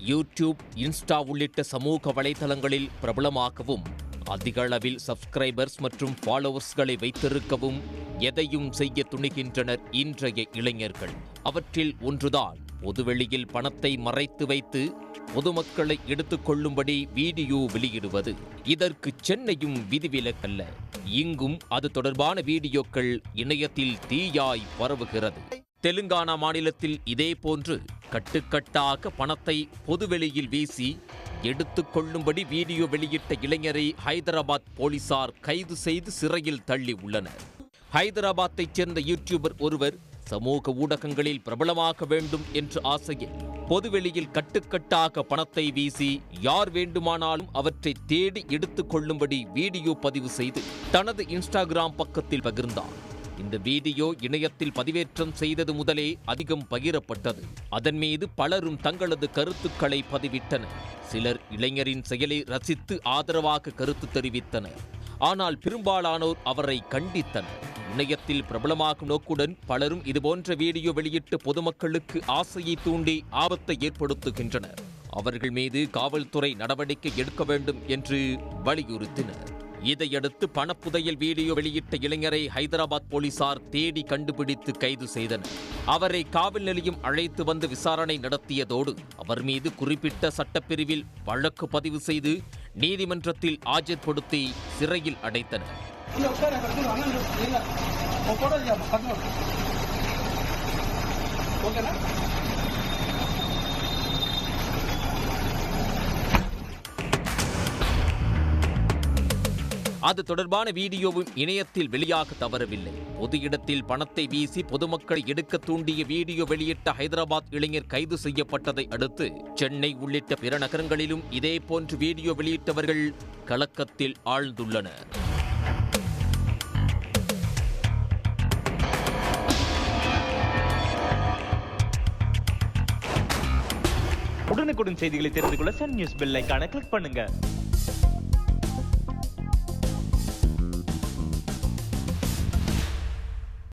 YouTube, Insta உள்ளிட்ட சமூக வலைதளங்களில் பிரபலமாகவும் அதிக அளவில் சப்ஸ்கிரைபர்ஸ் மற்றும் ஃபாலோவர்ஸ்களை வைத்திருக்கவும் எதையும் செய்ய துணிகின்றனர் இன்றைய இளைஞர்கள். அவற்றில் ஒன்றுதான் பொதுவெளியில் பணத்தை மறைத்து வைத்து பொதுமக்களை எடுத்துக் கொள்ளும்படி வீடியோ வெளியிடுவது. இதற்கு சென்னையும் விதிவிலக்கல்ல. இங்கும் அது தொடர்பான வீடியோக்கள் இணையத்தில் தீயாய் பரவுகிறது. தெலுங்கானா மாநிலத்தில் இதேபோன்று கட்டுக்கட்டாக பணத்தை பொதுவெளியில் வீசி எடுத்துக் கொள்ளும்படி வீடியோ வெளியிட்ட இளைஞரை ஹைதராபாத் போலீசார் கைது செய்து சிறையில் தள்ளி உள்ளனர். ஹைதராபாத்தைச் சேர்ந்த யூடியூபர் ஒருவர் சமூக ஊடகங்களில் பிரபலமாக வேண்டும் என்ற ஆசையில் பொதுவெளியில் கட்டுக்கட்டாக பணத்தை வீசி யார் வேண்டுமானாலும் அவற்றை தேடி எடுத்துக் கொள்ளும்படி வீடியோ பதிவு செய்து தனது இன்ஸ்டாகிராம் பக்கத்தில் பகிர்ந்தார். இந்த வீடியோ இணையத்தில் பதிவேற்றம் செய்தது முதலே அதிகம் பகிரப்பட்டது. அதன் மீது பலரும் தங்களது கருத்துக்களை பதிவிட்டனர். சிலர் இளைஞரின் செயலை ரசித்து ஆதரவாக கருத்து தெரிவித்தனர். ஆனால் பெரும்பாலானோர் அவரை கண்டித்தனர். இணையத்தில் பிரபலமாகும் நோக்குடன் பலரும் இதுபோன்ற வீடியோ வெளியிட்டு பொதுமக்களுக்கு ஆசையை தூண்டி ஆபத்தை ஏற்படுத்துகின்றனர். அவர்கள் மீது காவல்துறை நடவடிக்கை எடுக்க வேண்டும் என்று வலியுறுத்தினர். இதையடுத்து பணப்புதையல் வீடியோ வெளியிட்ட இளைஞரை ஹைதராபாத் போலீசார் தேடி கண்டுபிடித்து கைது செய்தனர். அவரை காவல் நிலையம் அழைத்து வந்து விசாரணை நடத்தியதோடு அவர் மீது குறிப்பிட்ட சட்டப்பிரிவில் வழக்கு பதிவு செய்து நீதிமன்றத்தில் ஆஜர்படுத்தி சிறையில் அடைத்தனர். அது தொடர்பான வீடியோவும் இணையத்தில் வெளியாக தவறவில்லை. பொது இடத்தில் பணத்தை வீசி பொதுமக்களை எடுக்க தூண்டிய வீடியோ வெளியிட்ட ஹைதராபாத் இளைஞர் கைது செய்யப்பட்டதை அடுத்து சென்னை உள்ளிட்ட பிற நகரங்களிலும் இதேபோன்று வீடியோ வெளியிட்டவர்கள் கலக்கத்தில் ஆழ்ந்துள்ளனர். உடனுக்குடன் செய்திகளை தெரிந்து கொள்ள சன் நியூஸ் பெல் ஐகானை கிளிக் பண்ணுங்க.